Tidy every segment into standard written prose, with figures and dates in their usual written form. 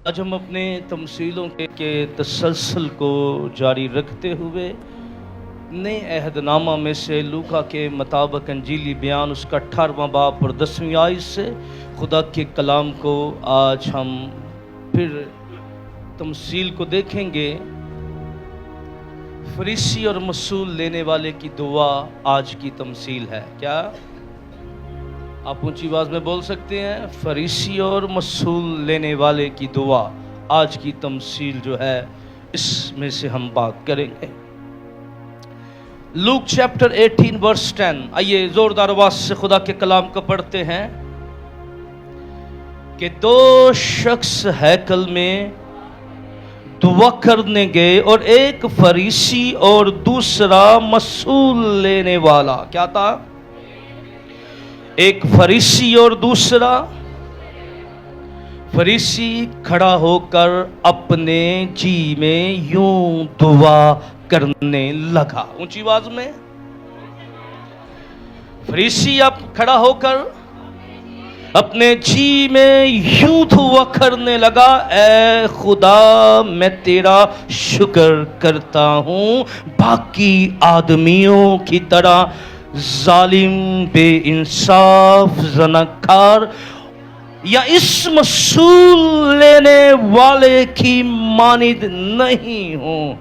آج ہم اپنے تمثیلوں کے تسلسل کو جاری رکھتے ہوئے نئے عہد نامہ میں سے لوکا کے مطابق انجیلی بیان اس کا 18واں باب اور 10ویں آیت سے خدا کے کلام کو آج ہم پھر تمثیل کو دیکھیں گے۔ فریسی اور مسول لینے والے کی دعا آج کی تمثیل ہے۔ کیا آپ اونچی آواز میں بول سکتے ہیں؟ فریسی اور مسول لینے والے کی دعا آج کی تمثیل جو ہے اس میں سے ہم بات کریں گے۔ لوک چیپٹر 18 ورس 10، آئیے زوردار آواز سے خدا کے کلام کو پڑھتے ہیں کہ دو شخص ہیکل میں دعا کرنے گئے اور ایک فریسی اور دوسرا مسول لینے والا۔ کیا تھا؟ ایک فریسی اور دوسرا فریسی کھڑا ہو کر اپنے جی میں یوں دعا کرنے لگا۔ اونچی آواز میں فریسی اب کھڑا ہو کر اپنے جی میں یوں دعا کرنے لگا، اے خدا میں تیرا شکر کرتا ہوں، باقی آدمیوں کی طرح ظالم، بے انصاف، زناکار یا اس مسول لینے والے کی مانند نہیں ہوں۔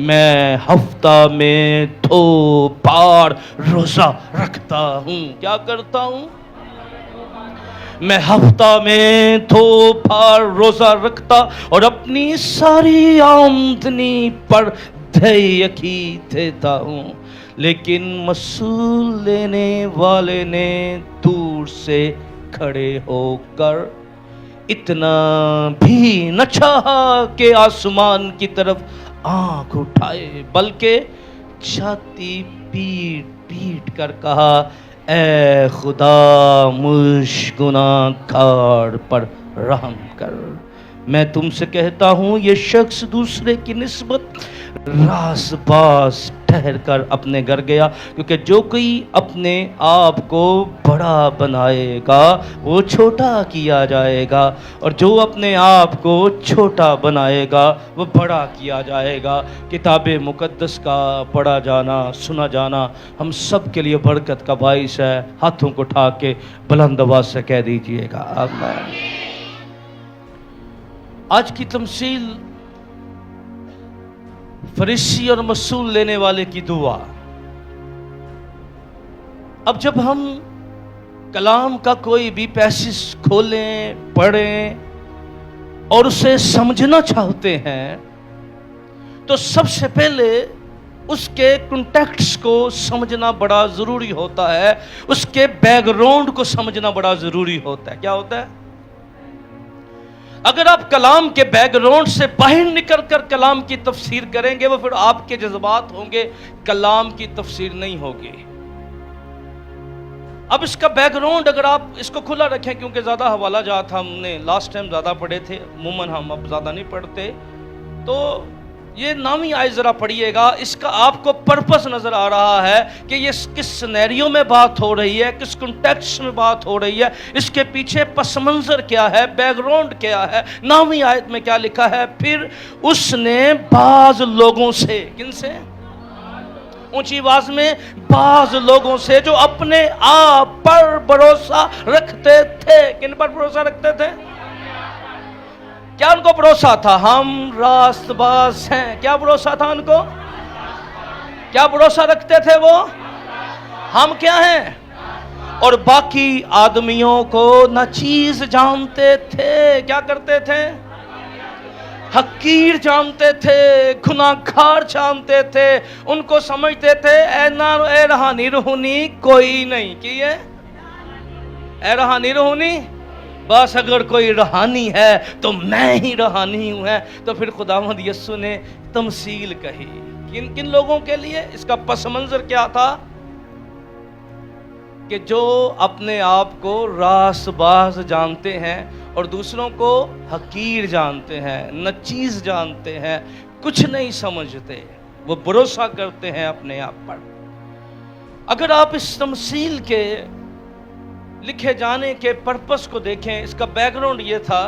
میں ہفتہ میں 2 بار روزہ رکھتا ہوں۔ کیا کرتا ہوں؟ میں ہفتہ میں 2 بار روزہ رکھتا اور اپنی ساری آمدنی پر دیکی دیتا ہوں۔ لیکن مسول لینے والے نے دور سے کھڑے ہو کر اتنا بھی نہ چاہا کہ آسمان کی طرف آنکھ اٹھائے، بلکہ چھاتی پیٹ پیٹ کر کہا، اے خدا مجھ گناہ گار پر رحم کر۔ میں تم سے کہتا ہوں یہ شخص دوسرے کی نسبت راست باز ٹھہر کر اپنے گھر گیا، کیونکہ جو کوئی اپنے آپ کو بڑا بنائے گا وہ چھوٹا کیا جائے گا، اور جو اپنے آپ کو چھوٹا بنائے گا وہ بڑا کیا جائے گا۔ کتاب مقدس کا پڑھا جانا، سنا جانا ہم سب کے لیے برکت کا باعث ہے۔ ہاتھوں کو اٹھا کے بلند آواز سے کہہ دیجئے گا آمین۔ آج کی تمثیل فریسی اور مسول لینے والے کی دعا۔ اب جب ہم کلام کا کوئی بھی پیسج کھولیں، پڑھیں اور اسے سمجھنا چاہتے ہیں تو سب سے پہلے اس کے کنٹیکسٹ کو سمجھنا بڑا ضروری ہوتا ہے، اس کے بیک گراؤنڈ کو سمجھنا بڑا ضروری ہوتا ہے۔ کیا ہوتا ہے؟ اگر آپ کلام کے بیک گراؤنڈ سے باہر نکل کر کلام کی تفسیر کریں گے وہ پھر آپ کے جذبات ہوں گے، کلام کی تفسیر نہیں ہوگی۔ اب اس کا بیک گراؤنڈ اگر آپ اس کو کھلا رکھیں، کیونکہ زیادہ حوالہ جات ہم نے لاسٹ ٹائم زیادہ پڑھے تھے، عموماً ہم اب زیادہ نہیں پڑھتے، تو یہ نامی آیت ذرا پڑھیے گا، اس کا آپ کو پرپس نظر آ رہا ہے کہ یہ کس سینیریو میں بات ہو رہی ہے، کس کنٹیکسٹ میں بات ہو رہی ہے، اس کے پیچھے پس منظر کیا ہے، بیک گراؤنڈ کیا ہے۔ نامی آیت میں کیا لکھا ہے؟ پھر اس نے بعض لوگوں سے، کن سے؟ اونچی آواز میں، بعض لوگوں سے جو اپنے آپ پر بھروسہ رکھتے تھے۔ کن پر بھروسہ رکھتے تھے؟ کیا ان کو بھروسہ تھا؟ ہم راست باز ہیں۔ کیا بھروسہ تھا ان کو؟ کیا بھروسہ رکھتے تھے وہ؟ ہم کیا ہیں؟ اور باقی آدمیوں کو ناچیز جانتے تھے۔ کیا کرتے تھے؟ حقیر جانتے تھے، گناہگار جانتے تھے، ان کو سمجھتے تھے اے روحانی روحانی کوئی نہیں کی ہے، اے روحانی روحانی بس اگر کوئی روحانی ہے تو میں ہی روحانی ہوں ہے۔ تو پھر خداوند یسوع نے تمثیل کہی کن کن لوگوں کے لیے؟ اس کا پس منظر کیا تھا؟ کہ جو اپنے آپ کو راست باز جانتے ہیں اور دوسروں کو حقیر جانتے ہیں، نچیز جانتے ہیں، کچھ نہیں سمجھتے، وہ بھروسہ کرتے ہیں اپنے آپ پر۔ اگر آپ اس تمثیل کے لکھے جانے کے پرپس کو دیکھیں، اس کا بیک گراؤنڈ یہ تھا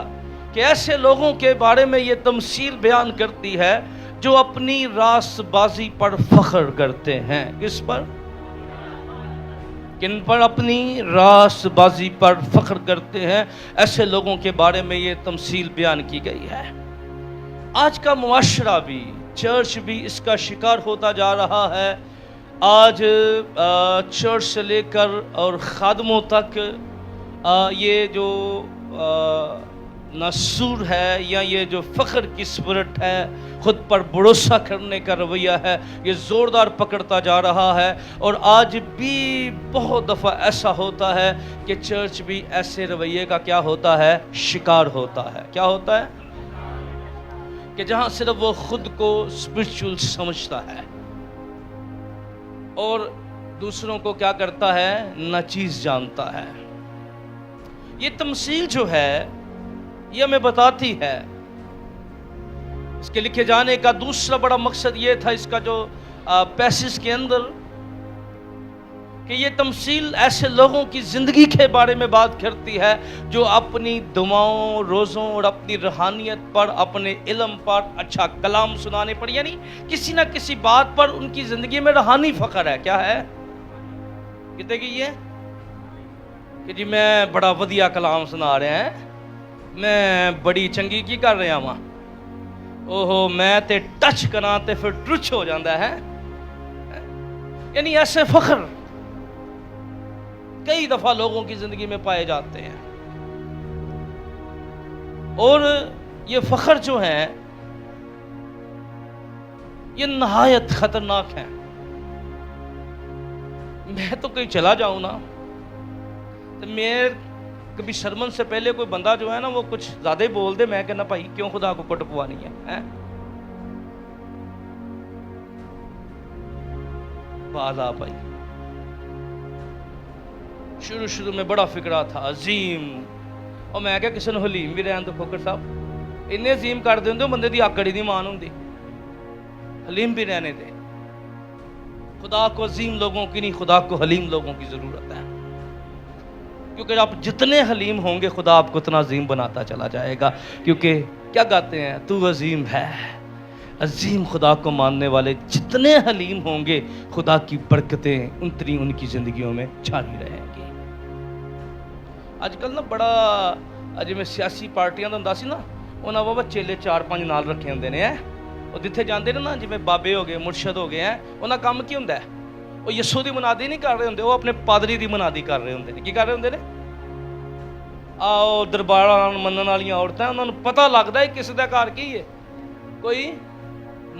کہ ایسے لوگوں کے بارے میں یہ تمثیل بیان کرتی ہے جو اپنی راست بازی پر فخر کرتے ہیں. کس پر؟ کن پر؟ اپنی راست بازی پر فخر کرتے ہیں. ایسے لوگوں کے بارے میں یہ تمثیل بیان کی گئی ہے. آج کا معاشرہ بھی، چرچ بھی اس کا شکار ہوتا جا رہا ہے. آج چرچ سے لے کر اور خادموں تک یہ جو نسور ہے یا یہ جو فخر کی اسپرٹ ہے، خود پر بھروسہ کرنے کا رویہ ہے، یہ زوردار پکڑتا جا رہا ہے. اور آج بھی بہت دفعہ ایسا ہوتا ہے کہ چرچ بھی ایسے رویے کا کیا ہوتا ہے؟ شکار ہوتا ہے. کیا ہوتا ہے؟ کہ جہاں صرف وہ خود کو اسپرچول سمجھتا ہے اور دوسروں کو کیا کرتا ہے؟ ناچیز جانتا ہے. یہ تمثیل جو ہے یہ ہمیں بتاتی ہے. اس کے لکھے جانے کا دوسرا بڑا مقصد یہ تھا اس کا جو پیسز کے اندر، کہ یہ تمثیل ایسے لوگوں کی زندگی کے بارے میں بات کرتی ہے جو اپنی دعاؤں، روزوں اور اپنی روحانیت پر، اپنے علم پر، اچھا کلام سنانے پر، یعنی کسی نہ کسی بات پر ان کی زندگی میں روحانی فخر ہے. کیا ہے؟ کہتے کہ یہ کہ جی میں بڑا ودیا کلام سنا رہے ہیں، میں بڑی چنگی کی کر رہا ہوں، اوہو میں تے ٹچ کراں تے پھر ٹرچ ہو جاندہ ہے. یعنی ایسے فخر کئی دفعہ لوگوں کی زندگی میں پائے جاتے ہیں. اور یہ فخر جو ہیں یہ نہایت خطرناک ہیں. میں تو کہیں چلا جاؤں نا تو میں کبھی سرمن سے پہلے کوئی بندہ جو ہے نا وہ کچھ زیادہ بول دے، میں کہنا بھائی کیوں خدا کو کٹ پوانی ہے. باز آ پائی. شروع میں بڑا فکرہ تھا عظیم، اور میں کہا کسی نے حلیم بھی رہن تو کھوکر صاحب انہیں عظیم کر دیں بندے دی آکڑی دی مان ہوں دی، حلیم بھی رہنے دے. خدا کو عظیم لوگوں کی نہیں، خدا کو حلیم لوگوں کی ضرورت ہے. کیونکہ آپ جتنے حلیم ہوں گے خدا آپ کو اتنا عظیم بناتا چلا جائے گا. کیونکہ کیا کہتے ہیں؟ تو عظیم ہے. عظیم خدا کو ماننے والے جتنے حلیم ہوں گے خدا کی برکتیں اتنی ان کی زندگیوں میں جاری رہیں گی. آج کل نا بڑا جی میں سیاسی پارٹیاں ہوں سی نا، انہاں بابا چیلے 4-5 نال رکھے ہوندے نے. وہ جتھے جاندے نے نا جی میں بابے ہو گئے، مرشد ہو گئے ہیں، انہاں کام کی ہوندا ہے؟ وہ یسوع دی منادی نہیں کر رہے ہوندے، وہ اپنے پادری دی منادی کر رہے ہوندے. کی کر رہے ہوندے نے؟ آؤ درباراں منن والیاں عورتاں، انہاں نوں پتہ لگدا ہے کس دا گھر کی ہے، کوئی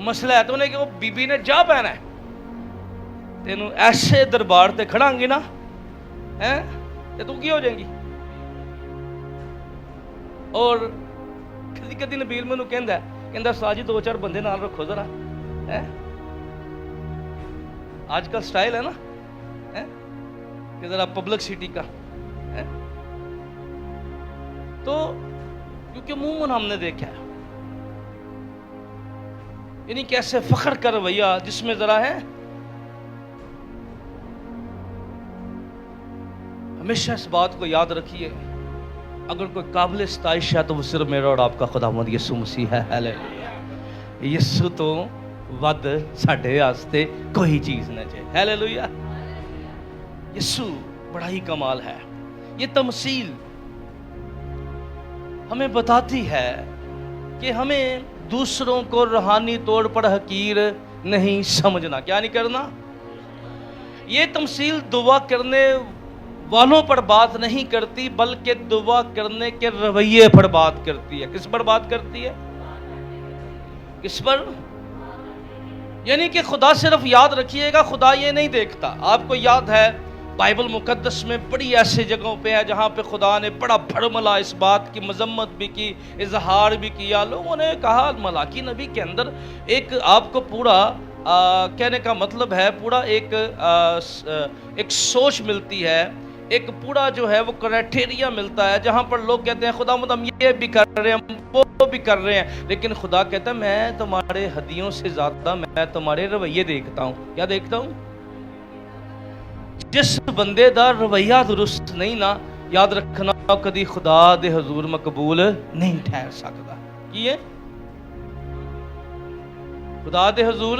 مسئلہ ہے تو انہیں کہ وہ بی بی نے جا پہنا ہے، تینوں ایسے دربار تے کھڑاں گی نا تے تو کی ہو جائیں گی. اور کدی نبیل میں کہندا ساجی 2-4 بندے نال رکھو ذرا. آج کل سٹائل ہے نا کہ ذرا پبلک سٹی کا. تو کیونکہ عموماً ہم نے دیکھا ہے یعنی کیسے فخر کا رویہ جس میں ذرا ہے. ہمیشہ اس بات کو یاد رکھیے، اگر کوئی قابل ستائش ہے تو وہ صرف میرا اور آپ کا خداوند یسوع مسیح ہے. ہیلیلویا. یسوع تو ود ساڈے واسطے کوئی چیز نہ جے. ہیلیلویا. یسوع بڑا ہی کمال ہے. یہ تمثیل ہمیں بتاتی ہے کہ ہمیں دوسروں کو روحانی طور پر حقیر نہیں سمجھنا. کیا نہیں کرنا؟ یہ تمثیل دعا کرنے والوں پر بات نہیں کرتی بلکہ دعا کرنے کے رویے پر بات کرتی ہے. کس پر بات کرتی ہے؟ کس پر؟ یعنی کہ خدا صرف یاد رکھیے گا خدا یہ نہیں دیکھتا. آپ کو یاد ہے بائبل مقدس میں بڑی ایسے جگہوں پہ ہے جہاں پہ خدا نے بڑا بھڑملا اس بات کی مذمت بھی کی، اظہار بھی کیا. لوگوں نے کہا ملاکی نبی کے اندر ایک آپ کو پورا کہنے کا مطلب ہے پورا ایک سوچ ملتی ہے، ایک پورا جو ہے وہ کرائٹیریا ملتا ہے جہاں پر لوگ کہتے ہیں خدا ہم یہ بھی کر رہے ہیں، ہم وہ بھی کر رہے ہیں، لیکن خدا کہتا ہے میں تمہارے ہدیوں سے زیادہ میں تمہارے رویے دیکھتا ہوں. کیا دیکھتا ہوں؟ جس بندے دا رویہ درست نہیں نا یاد رکھنا کدی خدا دے حضور مقبول نہیں ٹھہر سکتا. کی ہے خدا دے حضور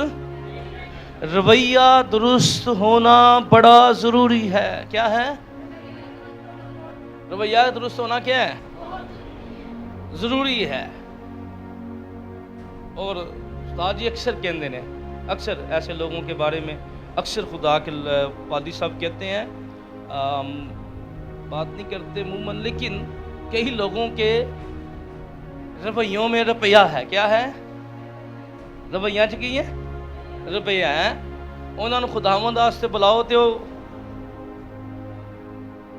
رویہ درست ہونا بڑا ضروری ہے. کیا ہے رویہ درست ہونا؟ کیا ہے ضروری ہے. اور استاد جی اکثر کہندے نے، اکثر ایسے لوگوں کے بارے میں اکثر خدا کے پادری صاحب کہتے ہیں، بات نہیں کرتے عموماً، لیکن کئی لوگوں کے رویوں میں روپیہ ہے. کیا ہے رویہ کی ہے روپیہ ہے. انہوں نے خداوند واسطے بلاؤ تو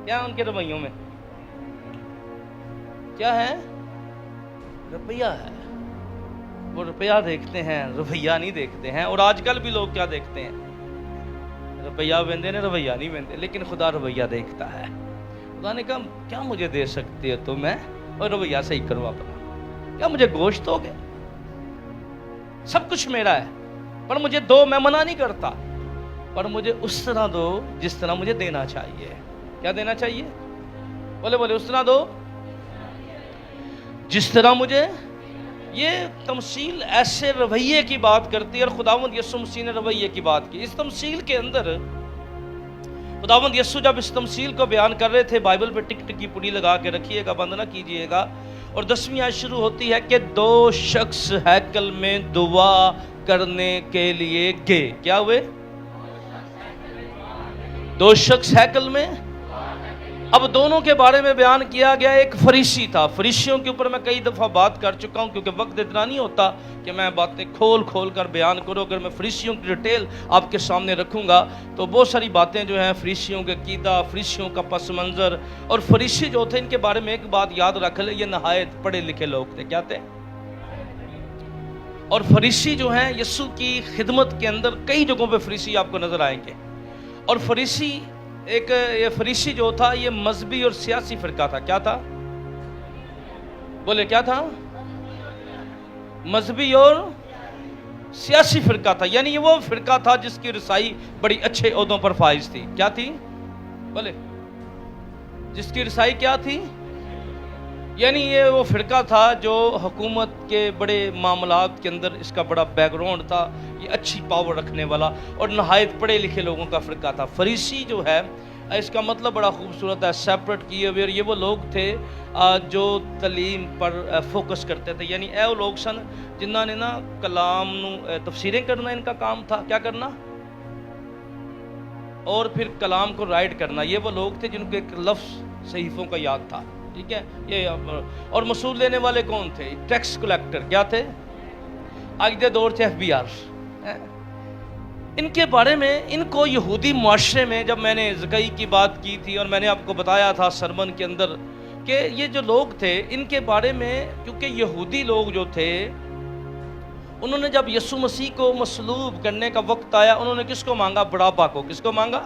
کیا ان کے رویوں میں کیا ہے روپیہ ہے. وہ روپیہ دیکھتے ہیں، رویہ نہیں دیکھتے ہیں. اور آج کل بھی لوگ کیا دیکھتے ہیں؟ روپیہ ویندے نے، رویہ نہیں ویندے. لیکن خدا رویہ دیکھتا ہے. خدا نے کہا کیا مجھے دے سکتے ہو تو میں اور رویہ صحیح کرو اپنا. کیا مجھے گوشت دو گے؟ سب کچھ میرا ہے، پر مجھے دو. میں منع نہیں کرتا، پر مجھے اس طرح دو جس طرح مجھے دینا چاہیے. کیا دینا چاہیے؟ بولے اس طرح دو جس طرح مجھے. یہ تمثیل ایسے رویے کی بات کرتی ہے، اور خداوند یسوع مسیح نے رویے کی بات کی. اس تمثیل کے اندر خداوند یسوع جب اس تمثیل کو بیان کر رہے تھے، بائبل پہ ٹک ٹک کی پڑی لگا کے رکھیے گا، بند نہ کیجئے گا. اور 10ویں آیت شروع ہوتی ہے کہ 2 شخص ہیکل میں دعا کرنے کے لیے گئے. کیا ہوئے؟ 2 شخص ہیکل میں. اب دونوں کے بارے میں بیان کیا گیا. ایک فریسی تھا. فریسیوں کے اوپر میں کئی دفعہ بات کر چکا ہوں، کیونکہ وقت اتنا نہیں ہوتا کہ میں باتیں کھول کر بیان کروں. اگر میں فریسیوں کی ڈیٹیل آپ کے سامنے رکھوں گا تو بہت ساری باتیں جو ہیں فریسیوں کے عقیدہ، فریسیوں کا پس منظر. اور فریسی جو تھے ان کے بارے میں ایک بات یاد رکھ لیں، یہ نہایت پڑھے لکھے لوگ تھے. کیا تھے؟ اور فریسی جو ہیں یسوع کی خدمت کے اندر کئی جگہوں پہ فریسی آپ کو نظر آئیں گے. اور یہ فریسی جو تھا یہ مذہبی اور سیاسی فرقہ تھا. کیا تھا؟ بولے کیا تھا؟ مذہبی اور سیاسی فرقہ تھا. یعنی یہ وہ فرقہ تھا جس کی رسائی بڑی اچھے عہدوں پر فائز تھی. کیا تھی؟ بولے جس کی رسائی کیا تھی؟ یعنی یہ وہ فرقہ تھا جو حکومت کے بڑے معاملات کے اندر اس کا بڑا بیک گراؤنڈ تھا. یہ اچھی پاور رکھنے والا اور نہایت پڑھے لکھے لوگوں کا فرقہ تھا. فریسی جو ہے اس کا مطلب بڑا خوبصورت ہے، سیپریٹ کیے ہوئے. اور یہ وہ لوگ تھے جو تعلیم پر فوکس کرتے تھے. یعنی اے وہ لوگ سن جنہاں نے نا کلام نو تفسیریں کرنا ان کا کام تھا. کیا کرنا؟ اور پھر کلام کو رائٹ کرنا. یہ وہ لوگ تھے جن کو ایک لفظ صحیفوں کا یاد تھا. ٹھیک ہے. یہ اور مسول لینے والے کون تھے؟ Tax collector. کیا تھے؟ آج دے دور تھے FBI. ان کے بارے میں ان کو یہودی معاشرے میں جب میں نے زکئی کی بات کی تھی اور میں نے آپ کو بتایا تھا سرمن کے اندر کہ یہ جو لوگ تھے ان کے بارے میں، کیونکہ یہودی لوگ جو تھے انہوں نے جب یسوع مسیح کو مصلوب کرنے کا وقت آیا انہوں نے کس کو مانگا؟ بڑابا کو. کس کو مانگا؟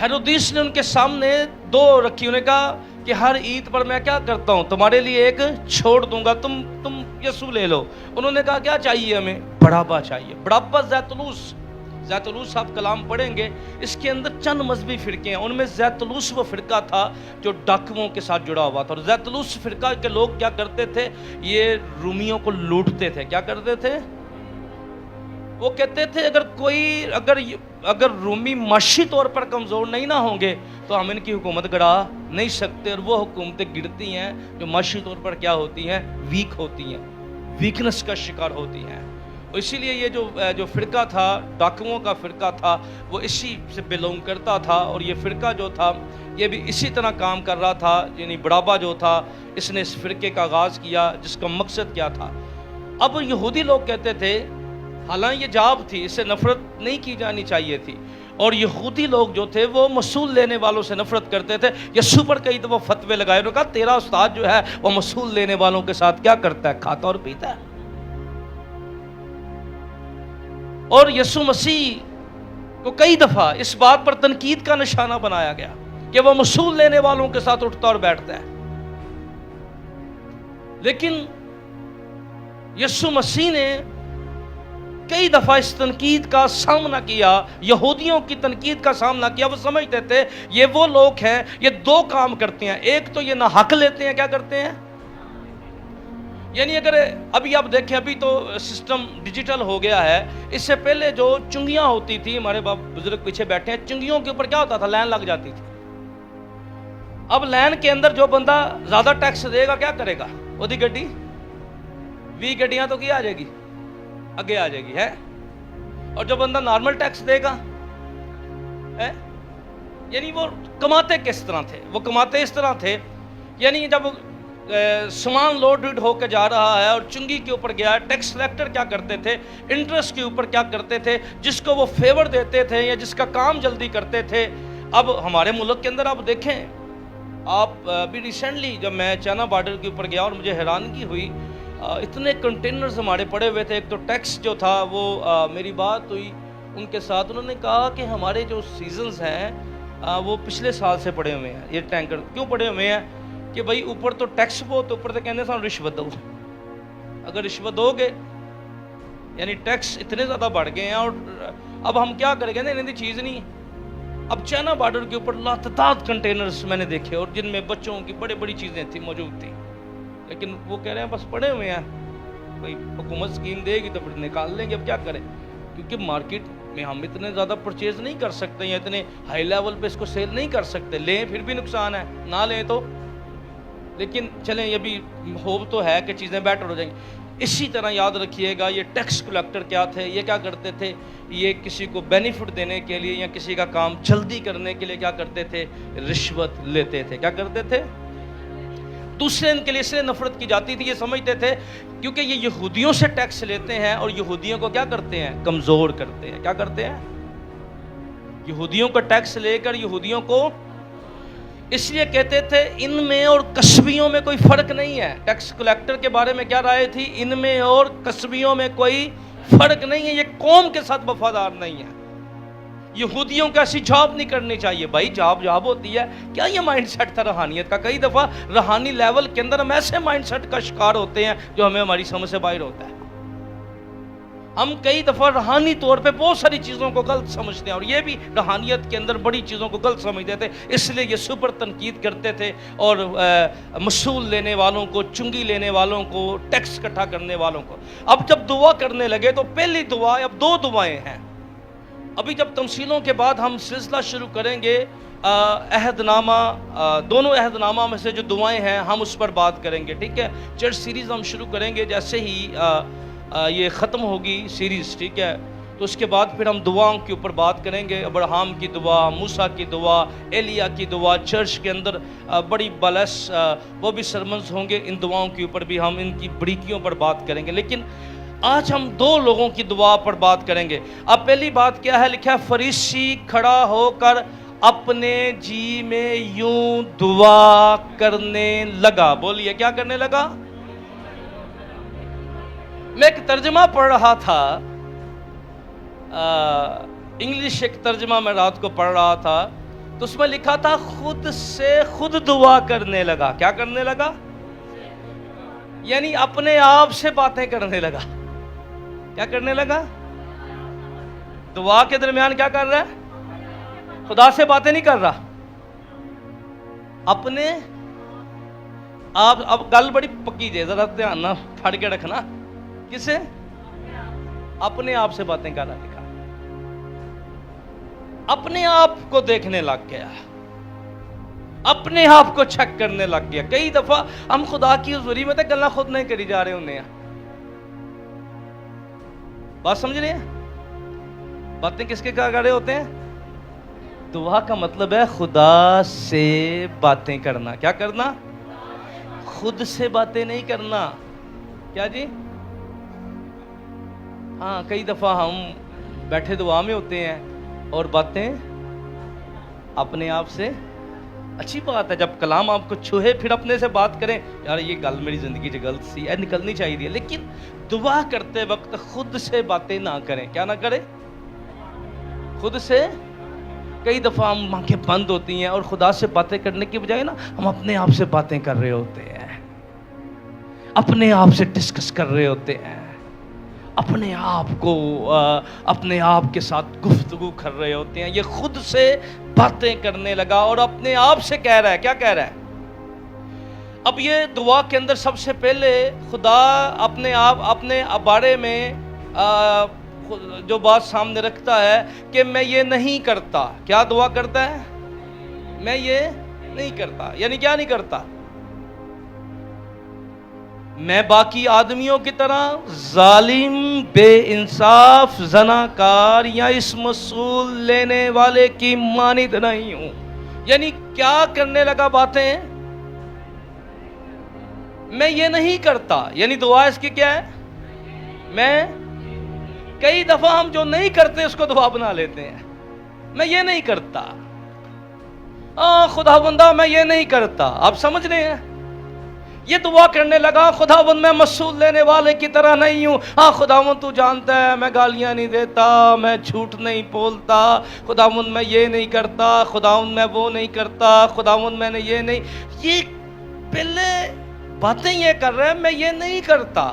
ہیرودیس نے ان کے سامنے 2 رکھی. انہوں نے کہا کہ ہر عید پر میں کیا کرتا ہوں تمہارے لیے ایک چھوڑ دوں گا، تم یسوع لے لو. انہوں نے کہا کیا چاہیے ہمیں؟ بڑابا چاہیے. بڑابا زیتولوس آپ کلام پڑھیں گے. اس کے اندر چند مذہبی فرقے ہیں. ان میں زیتولوس وہ فرقہ تھا جو ڈاکوؤں کے ساتھ جڑا ہوا تھا. اور زیتولوس فرقہ کے لوگ کیا کرتے تھے؟ یہ رومیوں کو لوٹتے تھے. کیا کرتے تھے؟ وہ کہتے تھے اگر رومی معاشی طور پر کمزور نہیں نہ ہوں گے تو ہم ان کی حکومت گڑا نہیں سکتے. اور وہ حکومتیں گرتی ہیں جو معاشی طور پر کیا ہوتی ہیں؟ ویک ہوتی ہیں، ویکنس کا شکار ہوتی ہیں. اسی لیے یہ جو فرقہ تھا ڈاکوؤں کا فرقہ تھا وہ اسی سے بلونگ کرتا تھا. اور یہ فرقہ جو تھا یہ بھی اسی طرح کام کر رہا تھا. یعنی بڑابا جو تھا اس نے اس فرقے کا آغاز کیا جس کا مقصد کیا تھا. اب یہودی لوگ کہتے تھے، حالانکہ یہ جاب تھی، اس سے نفرت نہیں کی جانی چاہیے تھی. اور یہودی لوگ جو تھے وہ مصول لینے والوں سے نفرت کرتے تھے. یسوع پر کئی دفعہ فتوے لگائے. انہوں نے کہا تیرا استاد جو ہے وہ مصول لینے والوں کے ساتھ کیا کرتا ہے؟ کھاتا اور پیتا ہے. اور یسوع مسیح کو کئی دفعہ اس بات پر تنقید کا نشانہ بنایا گیا کہ وہ مصول لینے والوں کے ساتھ اٹھتا اور بیٹھتا ہے. لیکن یسوع مسیح نے کئی دفعہ اس تنقید کا سامنا کیا، یہودیوں کی تنقید کا سامنا کیا. وہ سمجھتے تھے یہ وہ لوگ ہیں، یہ دو کام کرتے ہیں، ایک تو یہ نہ حق لیتے ہیں، کیا کرتے ہیں؟ یعنی اگر ابھی آپ دیکھیں، ابھی تو سسٹم ڈیجیٹل ہو گیا ہے، اس سے پہلے جو چنگیاں ہوتی تھی، ہمارے باپ بزرگ پیچھے بیٹھے ہیں، چنگیوں کے اوپر کیا ہوتا تھا؟ لائن لگ جاتی تھی. اب لائن کے اندر جو بندہ زیادہ ٹیکس دے گا کیا کرے گا؟ وہی گڈی 20 گڈیاں تو کیا آ جائے گی، آگے آ جائے گی ہے. اور جو بندہ نارمل ٹیکس دے گا ہے، یعنی وہ کماتے کس طرح تھے؟ وہ کماتے اس طرح تھے، یعنی جب سامان لوڈ ہو کے جا رہا ہے اور چنگی کے اوپر گیا ہے، ٹیکس کلیکٹر کیا کرتے تھے؟ انٹرسٹ کے اوپر کیا کرتے تھے؟ جس کو وہ فیور دیتے تھے یا جس کا کام جلدی کرتے تھے. اب ہمارے ملک کے اندر آپ دیکھیں، آپ ابھی ریسنٹلی جب میں چائنا بارڈر کے اوپر گیا اور مجھے حیرانگی ہوئی، اتنے کنٹینرز ہمارے پڑے ہوئے تھے. ایک تو ٹیکس جو تھا وہ میری بات ہوئی ان کے ساتھ، انہوں نے کہا کہ ہمارے جو سیزنز ہیں وہ پچھلے سال سے پڑے ہوئے ہیں. یہ ٹینکر کیوں پڑے ہوئے ہیں؟ کہ بھائی اوپر تو ٹیکس بہت، اوپر تو کہنے سان رشوت دو. اگر رشوت دو گے یعنی ٹیکس اتنے زیادہ بڑھ گئے ہیں، اور اب ہم کیا کریں گے؟ نہیں چیز نہیں. اب چائنا بارڈر کے اوپر لاتعداد کنٹینرز میں نے دیکھے، اور جن میں بچوں کی بڑی چیزیں تھیں موجود تھیں، لیکن وہ کہہ رہے ہیں بس پڑے ہوئے ہیں، کوئی حکومت اسکیم دے گی تو پھر نکال لیں گے. اب کیا کریں؟ کیونکہ مارکیٹ میں ہم اتنے زیادہ پرچیز نہیں کر سکتے، یا اتنے ہائی لیول پہ اس کو سیل نہیں کر سکتے. لیں پھر بھی نقصان ہے، نہ لیں تو. لیکن چلیں، یہ بھی ہوپ تو ہے کہ چیزیں بیٹر ہو جائیں گی. اسی طرح یاد رکھیے گا، یہ ٹیکس کلیکٹر کیا تھے؟ یہ کیا کرتے تھے؟ یہ کسی کو بینیفٹ دینے کے لیے یا کسی کا کام جلدی کرنے کے لیے کیا کرتے تھے؟ رشوت لیتے تھے. کیا کرتے تھے؟ دوسرے ان کے لیے اس لیے نفرت کی جاتی تھی، یہ سمجھتے تھے کیونکہ یہ یہودیوں سے ٹیکس لیتے ہیں اور یہودیوں کو کیا کرتے ہیں؟ کمزور کرتے ہیں. کیا کرتے ہیں؟ یہودیوں کا ٹیکس لے کر یہودیوں کو، اس لیے کہتے تھے ان میں اور کسبیوں میں کوئی فرق نہیں ہے. ٹیکس کلیکٹر کے بارے میں کیا رائے تھی؟ ان میں اور کسبیوں میں کوئی فرق نہیں ہے، یہ قوم کے ساتھ وفادار نہیں ہے. یہودیوں کا ایسی جاب نہیں کرنی چاہیے. بھائی جاب ہوتی ہے. کیا یہ مائنڈ سیٹ تھا روحانیت کا؟ کئی دفعہ روحانی لیول کے اندر ہم ایسے مائنڈ سیٹ کا شکار ہوتے ہیں جو ہمیں ہماری سمجھ سے باہر ہوتا ہے. ہم کئی دفعہ روحانی طور پہ بہت ساری چیزوں کو غلط سمجھتے ہیں، اور یہ بھی روحانیت کے اندر بڑی چیزوں کو غلط سمجھتے تھے. اس لیے یہ سپر تنقید کرتے تھے، اور مصول لینے والوں کو، چنگی لینے والوں کو، ٹیکس اکٹھا کرنے والوں کو. اب جب دعا کرنے لگے تو پہلی دعا، اب 2 دعائیں ہیں. ابھی جب تمثیلوں کے بعد ہم سلسلہ شروع کریں گے، عہد نامہ، دونوں عہد نامہ میں سے جو دعائیں ہیں ہم اس پر بات کریں گے. ٹھیک ہے، چرچ سیریز ہم شروع کریں گے جیسے ہی یہ ختم ہوگی سیریز. ٹھیک ہے، تو اس کے بعد پھر ہم دعاؤں کے اوپر بات کریں گے. ابراہیم کی دعا، موسیٰ کی دعا، ایلیا کی دعا، چرچ کے اندر بڑی بلس وہ بھی سرمنز ہوں گے. ان دعاؤں کے اوپر بھی ہم ان کی بڑیکیوں پر بات کریں گے. لیکن آج ہم 2 لوگوں کی دعا پر بات کریں گے. اب پہلی بات کیا ہے؟ لکھا ہے فریسی کھڑا ہو کر اپنے جی میں یوں دعا کرنے لگا. بولیے، کیا کرنے لگا؟ میں ایک ترجمہ پڑھ رہا تھا، انگلش ایک ترجمہ میں رات کو پڑھ رہا تھا، تو اس میں لکھا تھا خود سے خود دعا کرنے لگا. کیا کرنے لگا؟ یعنی اپنے آپ سے باتیں کرنے لگا. کیا کرنے لگا؟ دعا کے درمیان کیا کر رہا ہے؟ خدا سے باتیں نہیں کر رہا، اپنے آپ. اب گل بڑی پکی جے، ذرا دھیان نہ پھڑ کے رکھنا. کسے؟ اپنے آپ سے باتیں کر رہا. لکھا اپنے آپ کو دیکھنے لگ گیا، اپنے آپ کو چیک کرنے لگ گیا. کئی دفعہ ہم خدا کی حضوری میں تو گلاں خود نہیں کری جا رہے ہونے ہیں. بات سمجھ رہے ہیں؟ باتیں کس کے کر رہے ہوتے ہیں؟ دعا کا مطلب ہے خدا سے باتیں کرنا. کیا کرنا؟ خود سے باتیں نہیں کرنا. کیا جی؟ ہاں، کئی دفعہ ہم بیٹھے دعا میں ہوتے ہیں اور باتیں اپنے آپ سے. اچھی بات ہے جب کلام آپ کو چھوئے پھر اپنے سے بات کریں، یار یہ گل میری زندگی سے غلط سی ہے، نکلنی چاہیے. لیکن دعا کرتے وقت خود سے باتیں نہ کریں. کیا نہ کریں؟ خود سے. کئی دفعہ ہم آنکھیں بند ہوتی ہیں اور خدا سے باتیں کرنے کی بجائے نا ہم اپنے آپ سے باتیں کر رہے ہوتے ہیں، اپنے آپ سے ڈسکس کر رہے ہوتے ہیں، اپنے آپ کو اپنے آپ کے ساتھ گفتگو کر رہے ہوتے ہیں. یہ خود سے باتیں کرنے لگا اور اپنے آپ سے کہہ رہا ہے. کیا کہہ رہا ہے؟ اب یہ دعا کے اندر سب سے پہلے خدا اپنے آپ اپنے بارے میں جو بات سامنے رکھتا ہے کہ میں یہ نہیں کرتا. کیا دعا کرتا ہے؟ میں یہ نہیں کرتا. یعنی کیا نہیں کرتا؟ میں باقی آدمیوں کی طرح ظالم، بے انصاف، زناکار یا اسم وصول لینے والے کی مانند نہیں ہوں. یعنی کیا کرنے لگا باتیں؟ میں یہ نہیں کرتا. یعنی دعا اس کی کیا ہے؟ میں کئی دفعہ ہم جو نہیں کرتے اس کو دعا بنا لیتے ہیں. میں یہ نہیں کرتا. خدا بندہ میں یہ نہیں کرتا. آپ سمجھ رہے ہیں؟ یہ دعا کرنے لگا خداوند میں مسئول لینے والے کی طرح نہیں ہوں. خداوند تو جانتا ہے میں گالیاں نہیں دیتا، میں جھوٹ نہیں بولتا، خداوند میں یہ نہیں کرتا، خداوند میں وہ نہیں کرتا، خداوند میں نے یہ نہیں. یہ پہلے باتیں یہ کر رہے ہیں میں یہ نہیں کرتا.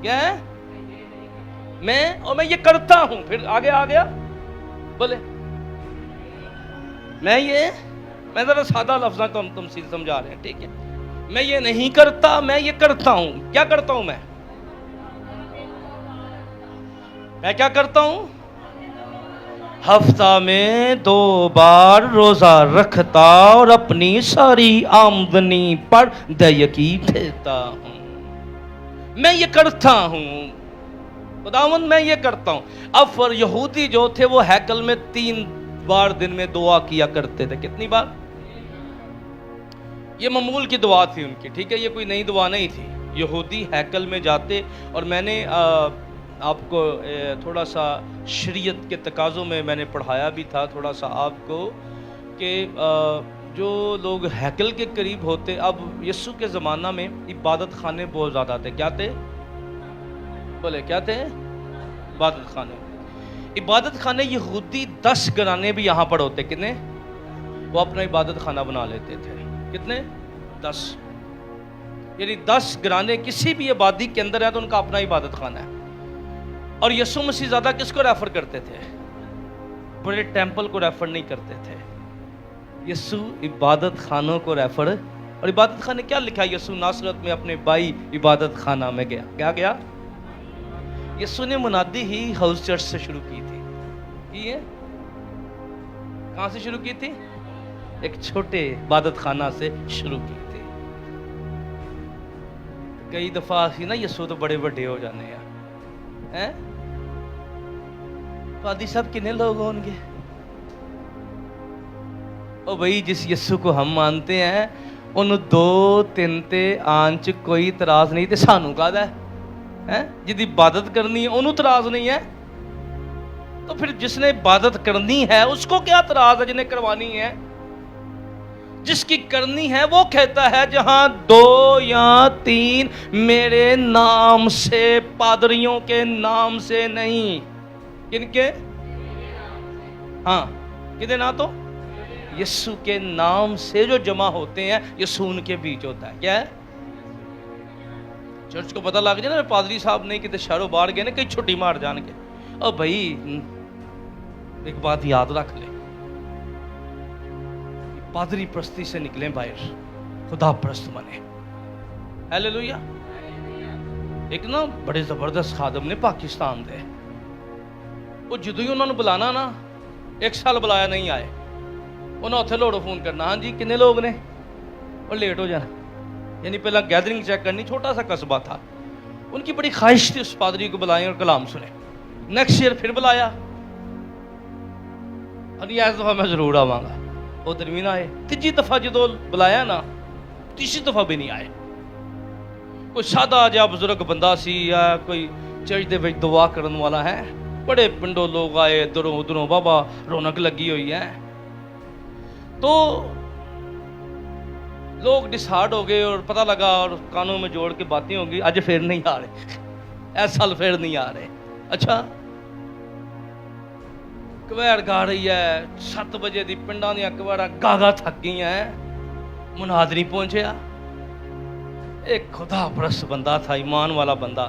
کیا ہے؟ میں یہ کرتا ہوں. پھر آگے آ گیا بولے میں ذرا سادہ لفظاں کو ہم تمثیل سمجھا رہے ہیں. ٹھیک ہے؟ میں یہ نہیں کرتا، میں یہ کرتا ہوں. کیا کرتا ہوں؟ میں کیا کرتا ہوں؟ ہفتہ میں 2 بار روزہ رکھتا اور اپنی ساری آمدنی پر دیکی دیتا ہوں. میں یہ کرتا ہوں. خداوند میں یہ کرتا ہوں. اب پر یہودی جو تھے وہ ہیکل میں 3 بار دن میں دعا کیا کرتے تھے. کتنی بار؟ یہ معمول کی دعا تھی ان کی. ٹھیک ہے؟ یہ کوئی نئی دعا نہیں تھی. یہودی ہیکل میں جاتے، اور میں نے آپ کو تھوڑا سا شریعت کے تقاضوں میں نے پڑھایا بھی تھا تھوڑا سا آپ کو کہ جو لوگ ہیکل کے قریب ہوتے، اب یسوع کے زمانہ میں عبادت خانے بہت زیادہ تھے. کیا تھے؟ بولے کیا تھے؟ عبادت خانے. عبادت خانے یہودی 10 گھرانے بھی یہاں پر ہوتے. کتنے؟ وہ اپنا عبادت خانہ بنا لیتے تھے. کتنے؟ 10. یعنی 10 گھرانے کسی بھی آبادی کے اندر ہے تو ان کا اپنا عبادت خانہ ہے. اور یسوع مسیح زیادہ کس کو ریفر کرتے تھے؟ بڑے ٹیمپل کو ریفر نہیں کرتے تھے. یسوع عبادت خانوں کو ریفر. اور عبادت خانے کیا لکھا؟ یسوع ناصرت میں اپنے بھائی عبادت خانہ میں گیا. کیا گیا؟ یسوع نے منادی ہی ہاؤس چرچ سے شروع کی تھی. یہ کہاں سے شروع کی تھی؟ ایک چھوٹے عبادت خانہ سے شروع کی تھی. کئی دفعہ سی نا یسوع تو بڑے بڑے ہو جانے ہیں. پادری صاحب کتنے لوگ ہوں گے؟ او بھائی جس یسوع کو ہم مانتے ہیں انہوں 2-3 تے آنچ کوئی اعتراض نہیں تے سانو کا ہے جدی عبادت کرنی ہے انہوں اعتراض نہیں ہے. تو پھر جس نے عبادت کرنی ہے اس کو کیا اعتراض ہے جنہیں کروانی ہے؟ جس کی کرنی ہے وہ کہتا ہے جہاں 2 یا 3 میرے نام سے، پادریوں کے نام سے نہیں. کن کے؟ ہاں کدے نہ تو یسوع کے نام سے جو جمع ہوتے ہیں یسوع ان کے بیچ ہوتا ہے. کیا ہے؟ چرچ کو پتہ لگ جائے نا پادری صاحب نہیں کتے شہروں باہر گئے نا کئی چھٹی مار جان کے. اور بھائی ایک بات یاد رکھ لیں، پادری پرستی سے نکلیں باہر، خدا پرست بنے. ہیلیلویا. ایک نا بڑے زبردست خادم نے پاکستان دے، وہ جدو ہی انہوں نے بلانا نا 1 سال بلایا نہیں آئے. انہوں اتھے لوڑو فون کرنا، ہاں جی کنے لوگ نے، اور لیٹ ہو جانا. یعنی پہلا گیدرنگ چیک کرنی. چھوٹا سا قصبہ تھا. ان کی بڑی خواہش تھی اس پادری کو بلائیں اور کلام سنیں. نیکسٹ ایئر پھر بلایا، اور یہ اس دفعہ میں ضرور آواں گا. وہ ترمین آئے. 3 دفعہ جدو بلایا نا 3 دفعہ بھی نہیں آئے. کوئی سادہ جا بزرگ بندہ سی یا کوئی چرچ دے وچ دعا کرن والا ہے. بڑے پنڈوں لوگ آئے ادھروں ادھروں، بابا رونق لگی ہوئی ہے. تو لوگ ڈسہارڈ ہو گئے اور پتہ لگا اور کانوں میں جوڑ کے باتیں ہوں گی، اج پھر نہیں آ رہے، اس سال پھر نہیں آ رہے. اچھا کویڑ گا رہی ہے 7 بجے دی پنڈاں دیاں کویڑاں گاگا تھک گئی ہیں، مناد نہیں پہنچیا. ایک خدا پرست بندہ تھا، ایمان والا بندہ.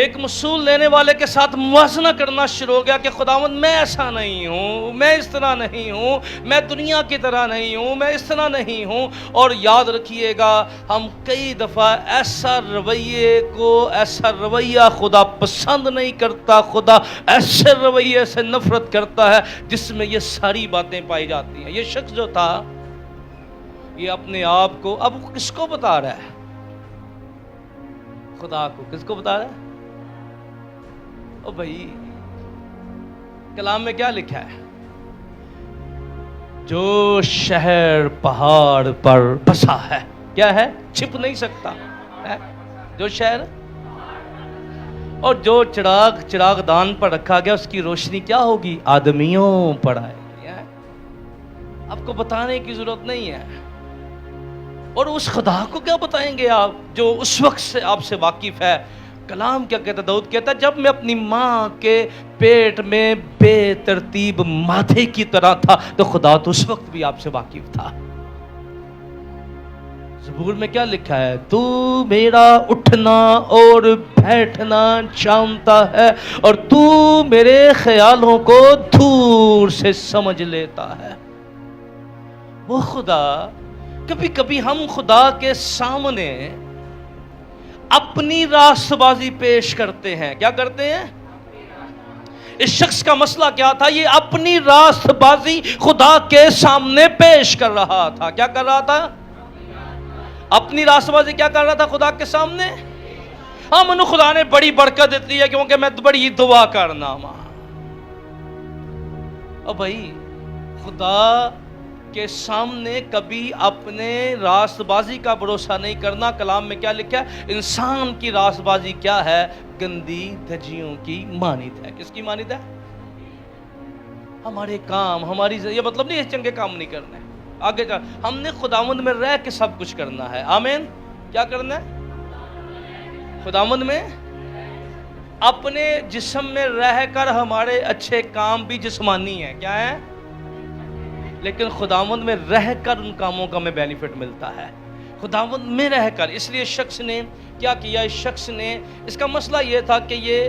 ایک مصول لینے والے کے ساتھ موازنہ کرنا شروع ہو گیا کہ خداوند میں ایسا نہیں ہوں، میں اس طرح نہیں ہوں، میں دنیا کی طرح نہیں ہوں، میں اس طرح نہیں ہوں. اور یاد رکھیے گا ہم کئی دفعہ ایسا رویہ خدا پسند نہیں کرتا. خدا ایسے رویے سے نفرت کرتا ہے جس میں یہ ساری باتیں پائی جاتی ہیں. یہ شخص جو تھا یہ اپنے آپ کو اب کس کو بتا رہا ہے؟ خدا کو. کس کو بتا رہا ہے؟ او بھائی کلام میں کیا لکھا ہے؟ جو شہر پہاڑ پر بسا ہے کیا ہے؟ چھپ نہیں سکتا ہے. جو شہر اور جو چراغ دان پر رکھا گیا اس کی روشنی کیا ہوگی؟ آدمیوں پر آئے گی. آپ کو بتانے کی ضرورت نہیں ہے. اور اس خدا کو کیا بتائیں گے آپ جو اس وقت سے آپ سے واقف ہے؟ کلام کیا کہتا ہے؟ داؤد کہتا ہے جب میں اپنی ماں کے پیٹ میں بے ترتیب مادے کی طرح تھا تو خدا تو اس وقت بھی آپ سے واقف تھا. زبور میں کیا لکھا ہے؟ تو میرا اٹھنا اور بیٹھنا جانتا ہے اور تو میرے خیالوں کو دور سے سمجھ لیتا ہے. وہ خدا. کبھی کبھی ہم خدا کے سامنے اپنی راست بازی پیش کرتے ہیں. کیا کرتے ہیں؟ اس شخص کا مسئلہ کیا تھا؟ یہ اپنی راست بازی خدا کے سامنے پیش کر رہا تھا. کیا کر رہا تھا؟ اپنی راست بازی کیا کر رہا تھا خدا کے سامنے؟ ہاں منو خدا نے بڑی برکت دیتی ہے کیونکہ میں بڑی دعا کرنا ماں. او بھائی خدا کے سامنے کبھی اپنے راست بازی کا بھروسہ نہیں کرنا. کلام میں کیا لکھا ہے؟ انسان کی راست بازی کیا ہے؟ گندی دھجیوں کی مانند ہے. کس کی مانند ہے؟ ہمارے کام ہماری یہ مطلب نہیں چنگے کام نہیں کرنے. آگے جا ہم نے خداوند میں رہ کے سب کچھ کرنا ہے. آمین. کیا کرنا ہے؟ خداوند میں اپنے جسم میں رہ کر ہمارے اچھے کام بھی جسمانی ہیں. کیا ہے؟ لیکن خداوند میں رہ کر ان کاموں کا ہمیں بینیفٹ ملتا ہے. خداوند میں رہ کر. اس لیے شخص نے کیا کیا؟ اس شخص نے اس کا مسئلہ یہ تھا کہ یہ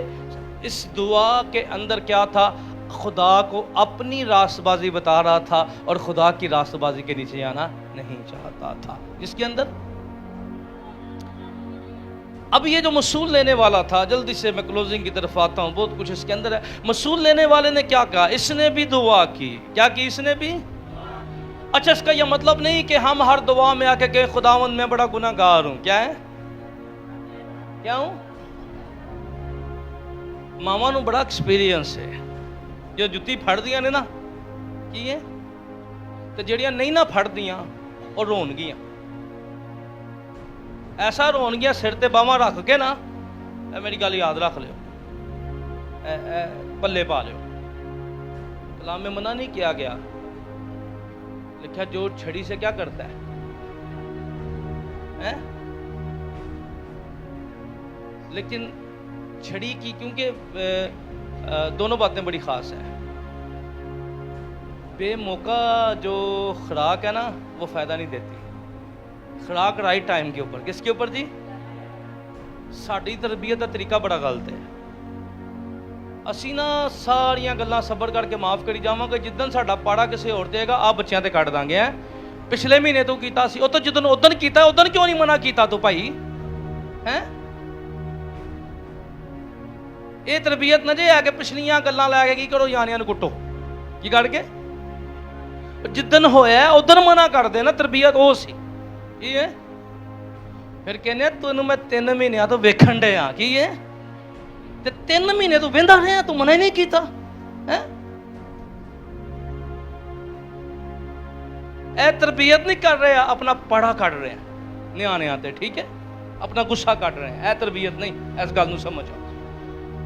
اس دعا کے اندر کیا تھا؟ خدا کو اپنی راست بازی بتا رہا تھا اور خدا کی راست بازی کے نیچے آنا نہیں چاہتا تھا. جس کے اندر اب یہ جو مصول لینے والا تھا، جلدی سے میں کلوزنگ کی طرف آتا ہوں، بہت کچھ اس کے اندر ہے. مصول لینے والے نے کیا کہا؟ اس نے بھی دعا کی. کیا کی اس نے بھی؟ اچھا اس کا یہ مطلب نہیں کہ ہم ہر دعا میں آ کے کہ خداوند میں بڑا گناہ گار ہوں. کیا ہے؟ کیا ہوں؟ ماما نو بڑا ایکسپیرینس ہے. جو جتی پھڑ دیا نے نا کی ہے تو جڑیاں نہیں نہ پھڑ دیاں اور رون گیاں. ایسا رون گیا سر تے باواں رکھ کے نا. میری گل یاد رکھ لیو، پلے پا لیو. کلام میں منع نہیں کیا گیا. لکھا جو چھڑی سے کیا کرتا ہے؟ لیکن چھڑی کی کیونکہ دونوں باتیں بڑی خاص ہیں. بے موقع جو خوراک ہے نا وہ فائدہ نہیں دیتی. خوراک رائٹ ٹائم کے اوپر. کس کے اوپر جی؟ ساڈی تربیت کا طریقہ بڑا غلط ہے. اسی نا ساریاں گلاں صبر کر کے معاف کری جاواں گے. جدن ساڈا پاڑا کسے اور دے گا آپ بچیاں تے کٹ داں گے. پچھلے مہینے تو کیتا سی، او تو جدن ادن کیتا ہے ادن کیوں نہیں منع کیتا تو بھائی؟ یہ تربیت نہ جے ہے کہ پچھلیاں گلاں لے کے کی کرو یانیاں نوں کٹو. کی کر کے جدن ہویا ہے ادن منع کر دے نا. تربیت وہ سی. کی ہے؟ پھر کہنے تینوں میں 3 مہینے تو ویکھن ڈے ہاں. کی ہے؟ 3 مہینے تو ویندا رہیا تو منع ہی نہیں کیتا. اے تربیت نہیں کر رہے، اپنا پڑا کٹ رہے ہیں نیانیاں تے. ٹھیک ہے؟ اپنا غصہ کٹ رہے ہیں. اے تربیت نہیں. اس گل نوں سمجھو.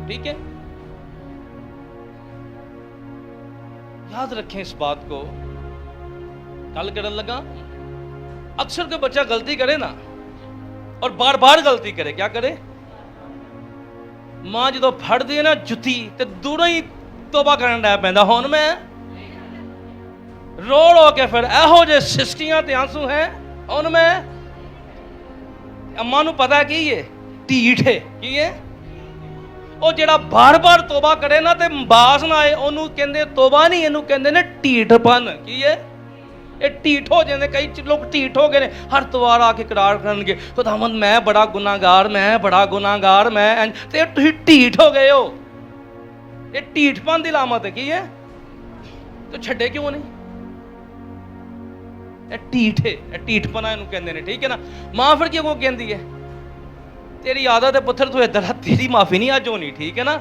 ٹھیک ہے؟ یاد رکھیں اس بات کو. گل کرن لگا اکثر کوئی بچہ غلطی کرے نا اور بار بار غلطی کرے. کیا کرے؟ ماں جدو پھڑ دی نا جتی تے دوروں ہی توبہ کرن ڈے پیندا. ہن میں رو رو کے پھر ایہو جے سسٹیاں تے آنسو ہیں. ہن میں اماں نو پتہ ہے کی ہے ٹھیٹھ ہے. کی ہے؟ ਉਹ ਜਿਹੜਾ ਬਾਰ-ਬਾਰ ਤੋਬਾ ਕਰੇ ਨਾ ਤੇ ਬਾਸ ਨਾ ਆਏ, ਉਹਨੂੰ ਕਹਿੰਦੇ ਤੋਬਾ ਨਹੀਂ, ਇਹਨੂੰ ਕਹਿੰਦੇ ਨੇ ਢੀਠਪਨ। ਕੀ ਹੈ? ਇਹ ਢੀਠ ਹੋ ਜਾਂਦੇ। ਕਈ ਲੋਕ ਢੀਠ ਹੋ ਗਏ ਨੇ, ਹਰ ਤਵਾਰ ਆ ਕੇ ਇਕਰਾਰ ਕਰਨਗੇ ਖੁਦਾਵੰਦ ਮੈਂ ਬੜਾ ਗੁਨਾਹਗਾਰ, ਮੈਂ ਬੜਾ ਗੁਨਾਹਗਾਰ, ਮੈਂ ਤੇ ਤੁਸੀਂ ਢੀਠ ਹੋ ਗਏ ਹੋ। ਇਹ ਢੀਠਪਨ ਦੀ ਲਾਮਤ ਹੈ। ਕੀ ਹੈ? ਤੇ ਛੱਡੇ ਕਿਉਂ ਨਹੀਂ? ਇਹ ਢੀਠ ਹੈ, ਇਹ ਢੀਠਪਨਾ ਇਹਨੂੰ ਕਹਿੰਦੇ ਨੇ। ਠੀਕ ਹੈ ਨਾ? ਮਾਂ ਫਿਰ ਕਿਉਂ ਕਹਿੰਦੀ ਹੈ ਤੇਰੀ ਆਦਤ ਹੈ ਪੁੱਤਰ ਤੂੰ ਇੱਧਰ ਆ, ਤੇਰੀ ਮਾਫੀ ਨਹੀਂ ਅੱਜ ਹੋਣੀ। ਠੀਕ ਹੈ ਨਾ?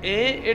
ਇਹ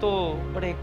ਤੋਂ ਬੜੇ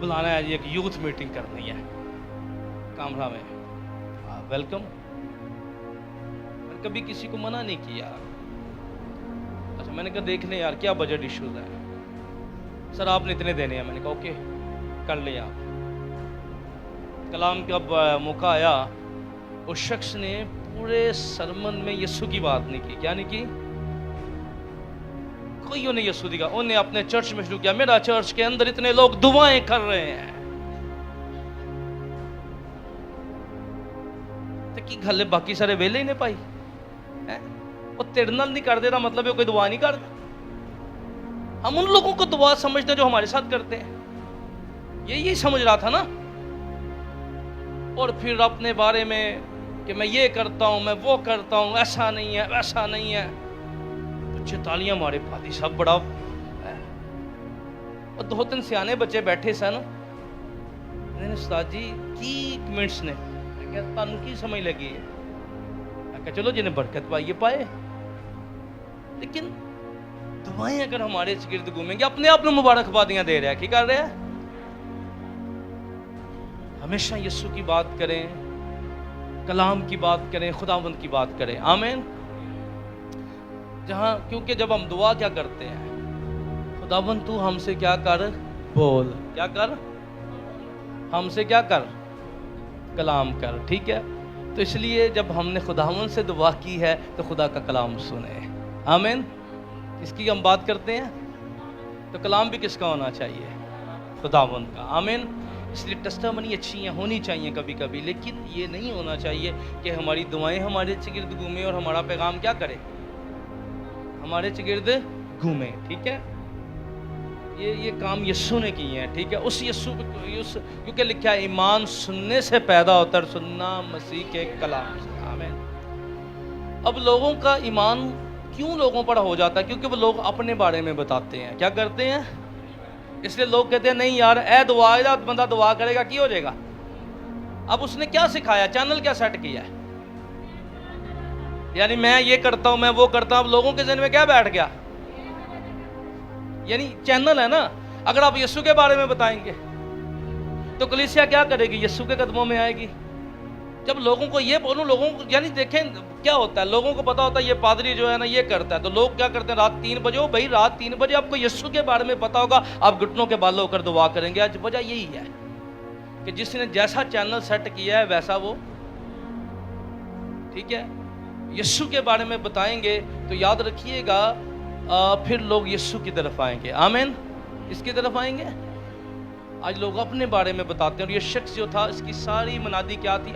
بلانا ہے جی، ایک یوتھ میٹنگ کرنی ہے کامرا میں. ویلکم. میں نے کبھی کسی کو منع نہیں کیا. اچھا میں نے کہا دیکھ لیں یار کیا بجٹ ایشوز ہیں. سر آپ نے اتنے دینے ہیں. میں نے کہا اوکے کر لیں آپ. کلام کا موقع آیا، اس شخص نے پورے سرمن میں یسوع کی بات نہیں کی. کیا نہیں کی؟ کوئی انہیں یسوع دکھا. انہیں اپنے چرچ میں شروع کیا، میرا چرچ کے اندر اتنے لوگ دعائیں کر رہے ہیں. تو کی گھلے باقی سارے ویلے ہی نہیں پائی. وہ تیرے نال نہیں کر دیتا مطلب ہے کوئی دعا نہیں کرتا. ہم ان لوگوں کو دعا سمجھتے ہیں جو ہمارے ساتھ کرتے ہیں. یہی سمجھ رہا تھا نا. اور پھر اپنے بارے میں کہ میں یہ کرتا ہوں، میں وہ کرتا ہوں، ایسا نہیں ہے ویسا نہیں ہے. بچے تالیاں مارے پاتی سب بڑا. اور 2-3 سیانے بچے بیٹھے سن. میں نے استاد جی کی کمنٹس نے میں کہا تانوں کی سمجھ لگی ہے. میں کہا چلو جنہیں برکت پائی پائے. لیکن دعائیں اگر ہمارے گرد گھومیں گے اپنے آپ میں مبارکبادیاں دے رہے ہیں. کی کر رہے ہیں؟ ہمیشہ یسوع کی بات کریں، کلام کی بات کریں، خداوند کی بات کریں. آمین. جہاں کیونکہ جب ہم دعا کیا کرتے ہیں، خداوند تو ہم سے کیا کر، بول. کیا کر؟ ہم سے کیا کر؟ کلام کر. ٹھیک ہے. تو اس لیے جب ہم نے خداوند سے دعا کی ہے تو خدا کا کلام سنے. آمین. اس کی ہم بات کرتے ہیں تو کلام بھی کس کا ہونا چاہیے؟ خداوند کا. آمین. اس لیے ٹیسٹمنی اچھی ہونی چاہیے کبھی کبھی، لیکن یہ نہیں ہونا چاہیے کہ ہماری دعائیں ہمارے چگرد گھومیں اور ہمارا پیغام کیا کرے؟ ہمارے چگرد گھومیں. ٹھیک ہے. یہ کام یسوع نے کیے ہیں. ٹھیک ہے. اس یسوع کیونکہ لکھا ہے ایمان سننے سے پیدا ہوتا ہے، سننا مسیح کے کلام سے. آمین. اب لوگوں کا ایمان کیوں لوگوں پر ہو جاتا ہے؟ کیونکہ وہ لوگ اپنے بارے میں بتاتے ہیں. کیا کرتے ہیں؟ اس لیے لوگ کہتے ہیں نہیں یار اے دعا بندہ دعا کرے گا کی ہو جائے گا. اب اس نے کیا سکھایا؟ چینل کیا سیٹ کیا ہے؟ یعنی میں یہ کرتا ہوں، میں وہ کرتا ہوں. اب لوگوں کے ذہن میں کیا بیٹھ گیا؟ یعنی چینل ہے نا. اگر آپ یسوع کے بارے میں بتائیں گے تو کلیسیا کیا کرے گی؟ یسوع کے قدموں میں آئے گی. جب لوگوں کو یہ بولوں، لوگوں کو یعنی دیکھیں کیا ہوتا ہے، لوگوں کو پتا ہوتا ہے یہ پادری جو ہے نا یہ کرتا ہے، تو لوگ کیا کرتے ہیں رات 3 بجے ہو بھائی، رات 3 بجے آپ کو یسوع کے بارے میں پتا ہوگا، آپ گھٹنوں کے بال ہو کر دعا کریں گے. آج وجہ یہی ہے کہ جس نے جیسا چینل سیٹ کیا ہے ویسا وہ. ٹھیک ہے. یسوع کے بارے میں بتائیں گے تو یاد رکھیے گا پھر لوگ یسوع کی طرف آئیں گے. آمین. اس کی طرف آئیں گے. آج لوگ اپنے بارے میں بتاتے ہیں. اور یہ شخص جو تھا اس کی ساری منادی کیا تھی؟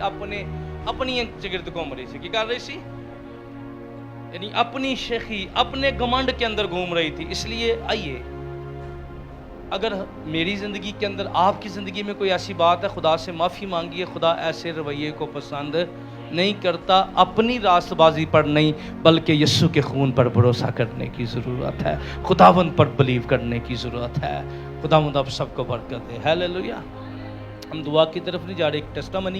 اپنی چگرد گھوم رہی تھی. کی کر رہی تھی؟ یعنی اپنی شیخی، اپنے گمنڈ کے اندر گھوم رہی تھی. اس لیے آئیے اگر میری زندگی کے اندر، آپ کی زندگی میں کوئی ایسی بات ہے، خدا سے معافی مانگیے. خدا ایسے رویے کو پسند نہیں کرتا. اپنی راست بازی پر نہیں بلکہ یسوع کے خون پر بھروسہ کرنے کی ضرورت ہے. خداوند پر بلیو کرنے کی ضرورت ہے. خداوند آپ سب کو برکت دے. ہیلیلویا. ہم دعا کی طرف نہیں جا رہے، ایک ٹیسٹمنی